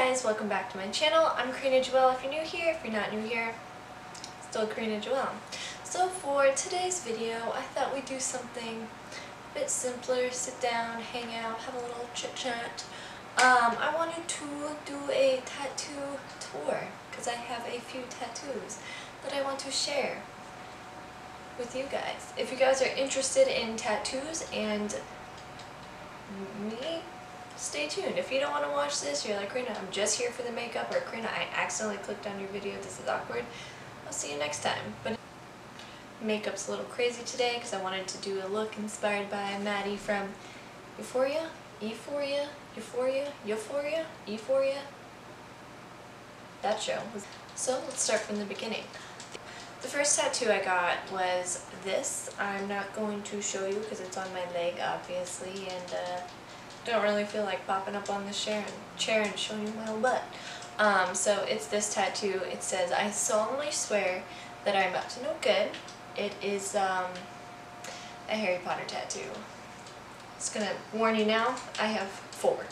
guys, welcome back to my channel. I'm KarinaJoelle if you're new here. If you're not new here, still KarinaJoelle. So for today's video, I thought we'd do something a bit simpler, sit down, hang out, have a little chit chat. I wanted to do a tattoo tour because I have a few tattoos that I want to share with you guys. If you guys are interested in tattoos and me, stay tuned. If you don't want to watch this, you're like, Karina, I'm just here for the makeup, or Karina, I accidentally clicked on your video, this is awkward, I'll see you next time. But makeup's a little crazy today because I wanted to do a look inspired by Maddie from Euphoria? That show. So let's start from the beginning. The first tattoo I got was this. I'm not going to show you because it's on my leg, obviously, and don't really feel like popping up on the chair and showing you my own butt. So it's this tattoo. It says, I solemnly swear that I am up to no good. It is a Harry Potter tattoo. Just gonna warn you now, I have 4.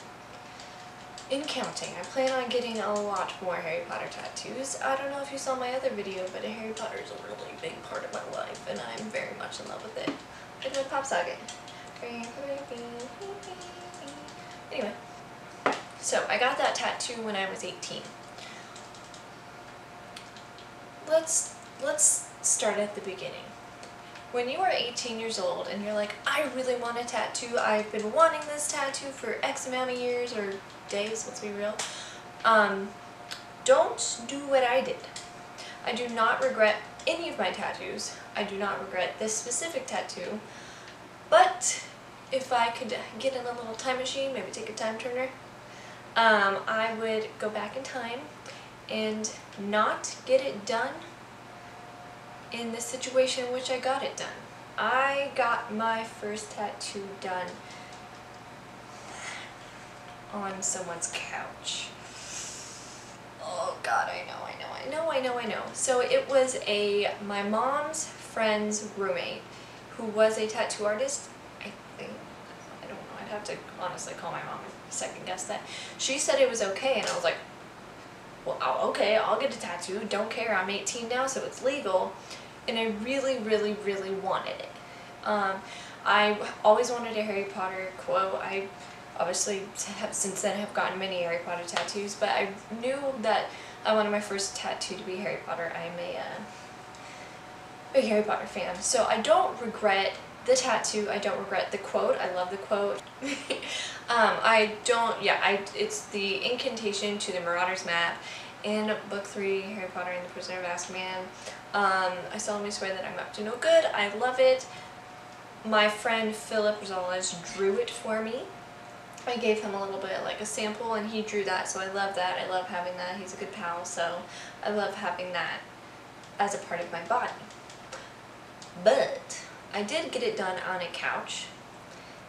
In counting. I plan on getting a lot more Harry Potter tattoos. I don't know if you saw my other video, but Harry Potter is a really big part of my life, and I'm very much in love with it. Look at my pop socket. Anyway, so I got that tattoo when I was 18. Let's start at the beginning. When you are 18 years old and you're like, I really want a tattoo, I've been wanting this tattoo for X amount of years or days, let's be real, don't do what I did. I do not regret any of my tattoos. I do not regret this specific tattoo, but if I could get in a little time machine, maybe take a time turner, I would go back in time and not get it done in the situation in which I got it done. I got my first tattoo done on someone's couch. Oh god, I know. So it was my mom's friend's roommate who was a tattoo artist, I think. I don't know, I'd have to honestly call my mom and second guess that. She said it was okay, and I was like, well, okay, I'll get a tattoo, don't care, I'm 18 now, so it's legal. And I really wanted it. I always wanted a Harry Potter quote. I obviously since then have gotten many Harry Potter tattoos, but I knew that I wanted my first tattoo to be Harry Potter. I'm a Harry Potter fan. So I don't regret the tattoo, I don't regret the quote, I love the quote. It's the incantation to the Marauder's map in Book 3, Harry Potter and the Prisoner of Azkaban. I solemnly swear that I'm up to no good. I love it. My friend Philip Rosales drew it for me. I gave him a little bit like a sample and he drew that, so I love that. I love having that. He's a good pal, so I love having that as a part of my body. But I did get it done on a couch.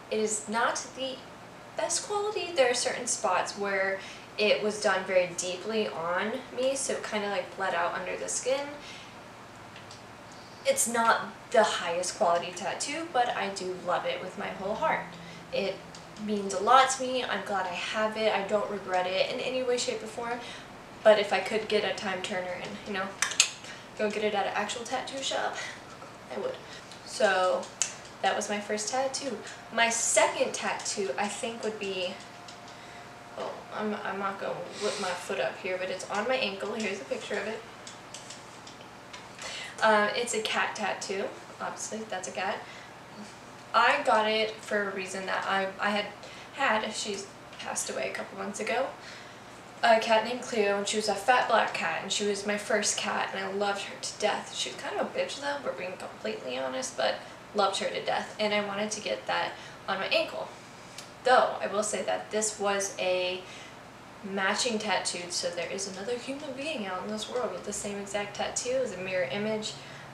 It is not the best quality. There are certain spots where it was done very deeply on me, so it kind of like bled out under the skin. It's not the highest quality tattoo, but I do love it with my whole heart. It means a lot to me. I'm glad I have it. I don't regret it in any way, shape, or form. But if I could get a time turner and, you know, go get it at an actual tattoo shop, I would. So that was my first tattoo. My second tattoo, I think, would be, oh, I'm not going to whip my foot up here, but it's on my ankle. Here's a picture of it. It's a cat tattoo. Obviously, that's a cat. I got it for a reason that I had, she's passed away a couple months ago, a cat named Cleo, and she was a fat black cat, and she was my first cat, and I loved her to death. She was kind of a bitch though, we're being completely honest, but loved her to death, and I wanted to get that on my ankle. Though, I will say that this was a matching tattoo, so there is another human being out in this world with the same exact tattoo as a mirror image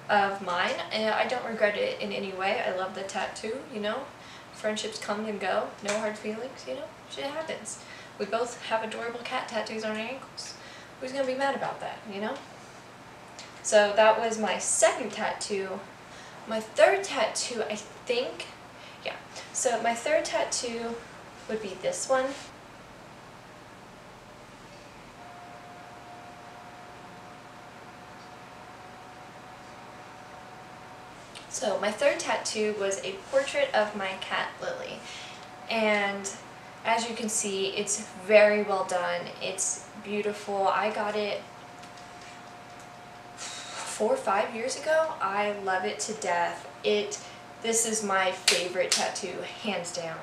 of mine, and I don't regret it in any way. I love the tattoo, you know. Friendships come and go, no hard feelings, you know. Shit happens. We both have adorable cat tattoos on our ankles. Who's gonna be mad about that, you know? So that was my second tattoo. My third tattoo, I think, yeah. So my third tattoo would be this one. So my third tattoo was a portrait of my cat Lily, and as you can see, it's very well done. It's beautiful. I got it 4 or 5 years ago. I love it to death. This is my favorite tattoo, hands down.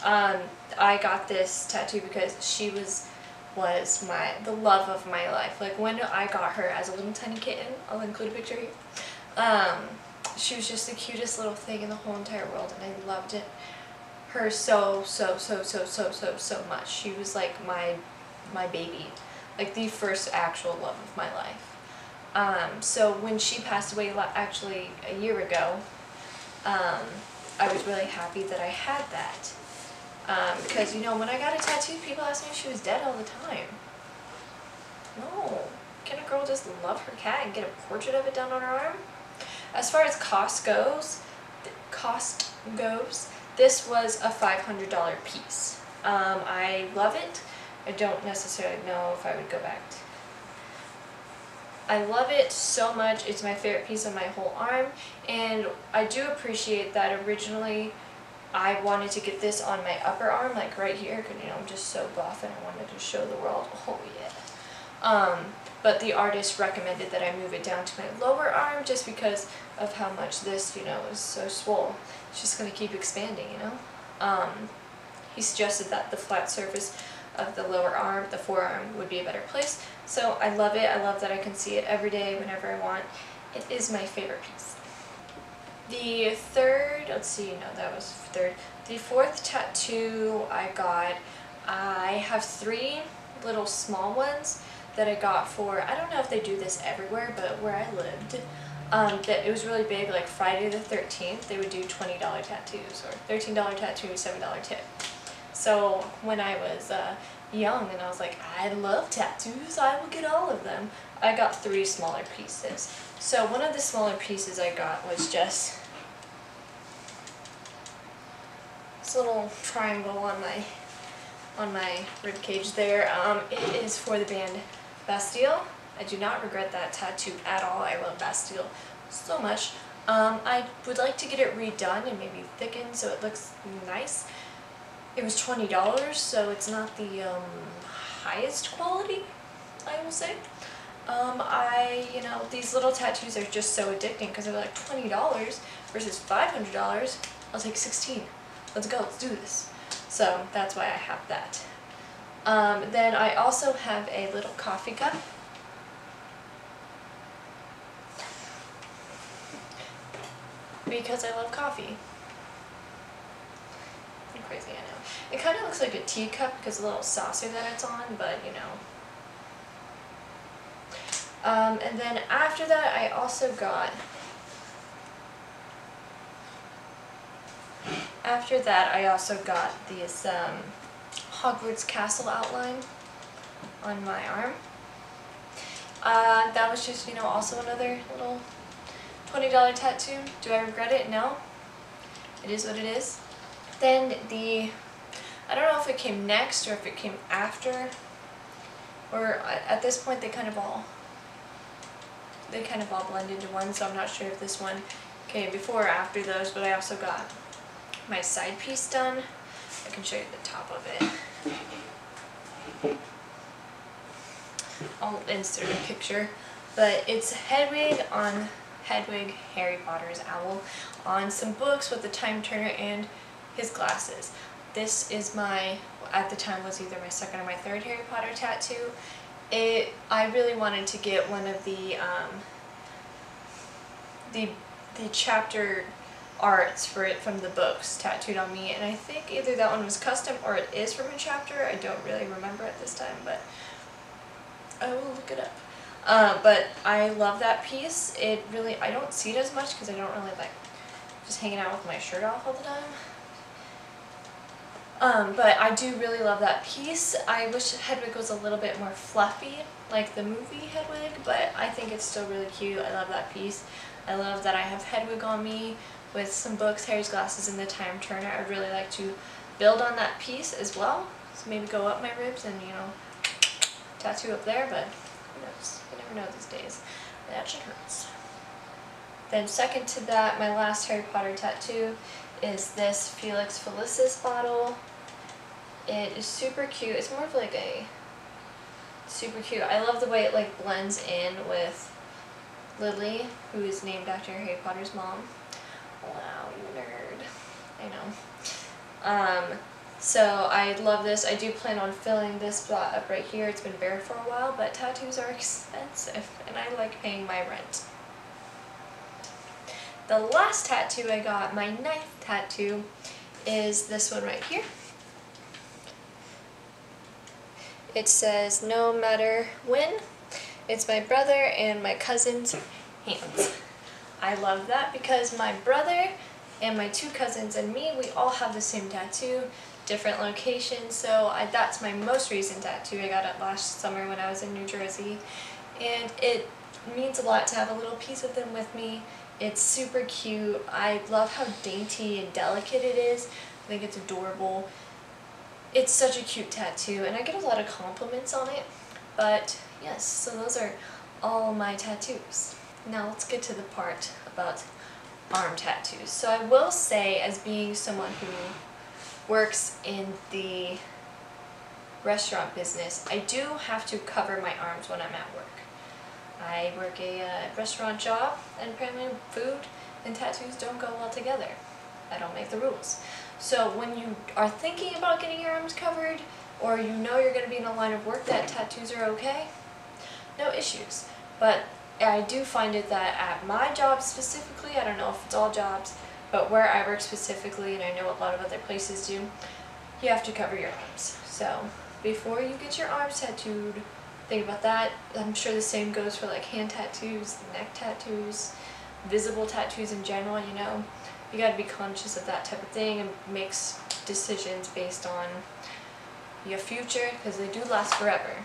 I got this tattoo because she was the love of my life. Like when I got her as a little tiny kitten, I'll include a picture here. She was just the cutest little thing in the whole entire world, and I loved her so much. She was like my baby, like the first actual love of my life. So when she passed away, actually a year ago, I was really happy that I had that. Because, you know, when I got a tattoo, people asked me if she was dead all the time. No. Can a girl just love her cat and get a portrait of it done on her arm? As far as cost goes, this was a $500 piece. I love it. I don't necessarily know if I would go back to. I love it so much. It's my favorite piece of my whole arm, and I do appreciate that originally I wanted to get this on my upper arm, like right here, because, you know, I'm just so buff and I wanted to show the world, oh yeah. But the artist recommended that I move it down to my lower arm just because of how much this, you know, is so swole. It's just going to keep expanding, you know. He suggested that the flat surface of the lower arm, the forearm, would be a better place. So I love it. I love that I can see it every day whenever I want. It is my favorite piece. The third, let's see, no, that was third. The fourth tattoo I got, I have 3 little small ones that I got for, I don't know if they do this everywhere, but where I lived, that it was really big, like Friday the 13th, they would do $20 tattoos, or $13 tattoo, $7 tip. So when I was young and I was like, I love tattoos, I will get all of them, I got 3 smaller pieces. So one of the smaller pieces I got was just this little triangle on my rib cage there. It is for the band Bastille. I do not regret that tattoo at all. I love Bastille so much. I would like to get it redone and maybe thickened so it looks nice. It was $20, so it's not the highest quality, I will say. You know, these little tattoos are just so addicting because they're like $20 versus $500. I'll take 16. Let's go, let's do this. So that's why I have that. Then I also have a little coffee cup. Because I love coffee. I'm crazy, I know. It kind of looks like a teacup because of the little saucer that it's on, but you know. And then after that, I also got, this Hogwarts castle outline on my arm. That was just, you know, also another little $20 tattoo. Do I regret it? No. It is what it is. Then I don't know if it came next or if it came after, or at this point they kind of all blend into one, so I'm not sure if this one came before or after those, but I also got my side piece done. I can show you the top of it. I'll insert a picture, but it's Hedwig, Harry Potter's owl, on some books with the time turner and his glasses. This is at the time was either my second or my third Harry Potter tattoo. I really wanted to get one of the chapter arts for it from the books tattooed on me, and I think either that one was custom or it is from a chapter. I don't really remember at this time, but I will look it up. But I love that piece. I don't see it as much because I don't really like just hanging out with my shirt off all the time. But I do really love that piece. I wish Hedwig was a little bit more fluffy, like the movie Hedwig, but I think it's still really cute. I love that piece. I love that I have Hedwig on me with some books, Harry's glasses, and the time turner. I'd really like to build on that piece as well. So maybe go up my ribs and, you know, tattoo up there, but who knows? You never know these days. It actually hurts. Then second to that, my last Harry Potter tattoo is this Felix Felicis bottle. It is super cute. It's more of like a super cute. I love the way it like blends in with Lily, who is named after Harry Potter's mom. Wow, you nerd. I know. So I love this. I do plan on filling this spot up right here. It's been bare for a while, but tattoos are expensive, and I like paying my rent. The last tattoo I got, my 9th tattoo, is this one right here. It says, "No matter when." It's my brother and my cousin's hands. I love that because my brother and my 2 cousins and me, we all have the same tattoo, different locations, so that's my most recent tattoo. I got it last summer when I was in New Jersey, and it means a lot to have a little piece of them with me. It's super cute. I love how dainty and delicate it is. I think it's adorable. It's such a cute tattoo, and I get a lot of compliments on it. But yes, so those are all my tattoos. Now let's get to the part about arm tattoos. So I will say, as being someone who works in the restaurant business, I do have to cover my arms when I'm at work. I work a restaurant job, and apparently food and tattoos don't go well together. I don't make the rules. So when you are thinking about getting your arms covered, or you know you're going to be in a line of work that tattoos are okay, no issues. But I do find it that at my job specifically, I don't know if it's all jobs, but where I work specifically, and I know a lot of other places do, you have to cover your arms. So before you get your arms tattooed, think about that. I'm sure the same goes for like hand tattoos, neck tattoos, visible tattoos in general, you know. You gotta be conscious of that type of thing and make decisions based on your future, because they do last forever.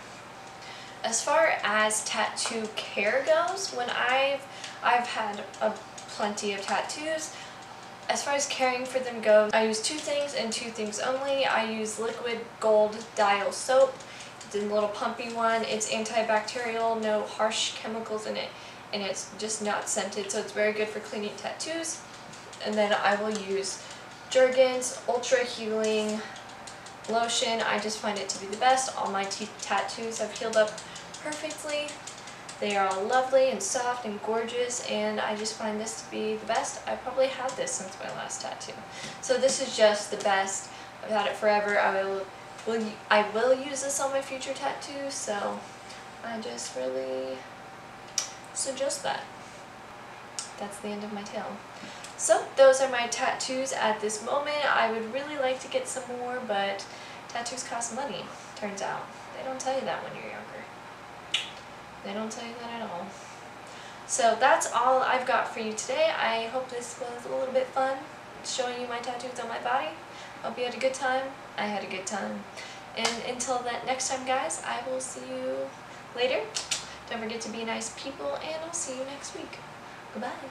As far as tattoo care goes, when I've had plenty of tattoos, as far as caring for them goes, I use 2 things and 2 things only. I use liquid gold dial soap. It's a little pumpy one. It's antibacterial, no harsh chemicals in it, and it's just not scented, so it's very good for cleaning tattoos. And then I will use Jergens Ultra Healing Lotion. I just find it to be the best. All my tattoos have healed up perfectly. They are all lovely and soft and gorgeous, and I just find this to be the best. I probably had this since my last tattoo. So this is just the best. I've had it forever. I will use this on my future tattoos, so I just really suggest that. That's the end of my tale. So those are my tattoos at this moment. I would really like to get some more, but tattoos cost money, turns out. They don't tell you that when you're younger. They don't tell you that at all. So that's all I've got for you today. I hope this was a little bit fun, showing you my tattoos on my body. Hope you had a good time. I had a good time. And until that next time, guys, I will see you later. Don't forget to be nice people, and I'll see you next week. Goodbye.